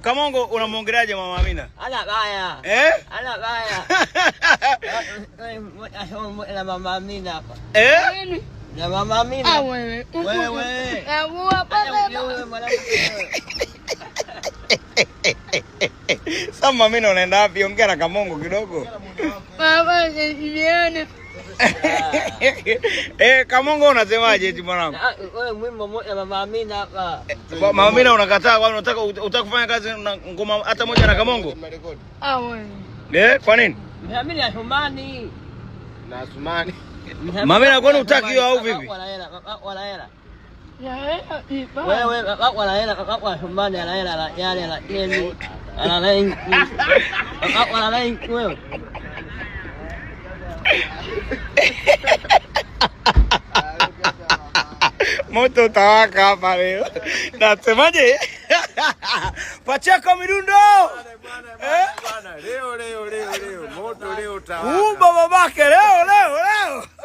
Kamongo unamwongeleaje Mama Amina? Ana baya. Ana baya. Na Mama Amina hapa. Na Mama Amina. Wewe. Sasa Mama Amina unaenda wapi? Ongea na Kamongo kidogo. Baba nione. Kamongo unasemaje eti mwanangu? Wewe mwimbo mmoja Mama Amina hapa. Mama Amina unakataa kwani unataka kufanya kazi na ngoma hata moja na Kamongo? Wewe. Kwa nini? Mama Amina Asumani. Na Asumani. Mama Amina kwani utaki au vipi? Wala hela. Wewe wala hela kwa Asumani ana hela yale la yeni. Ana line. Wala line wewe. Moto tawaka hapa leo. Nasemaje? Pacheko midundo. Bwana leo moto leo Baba babake leo.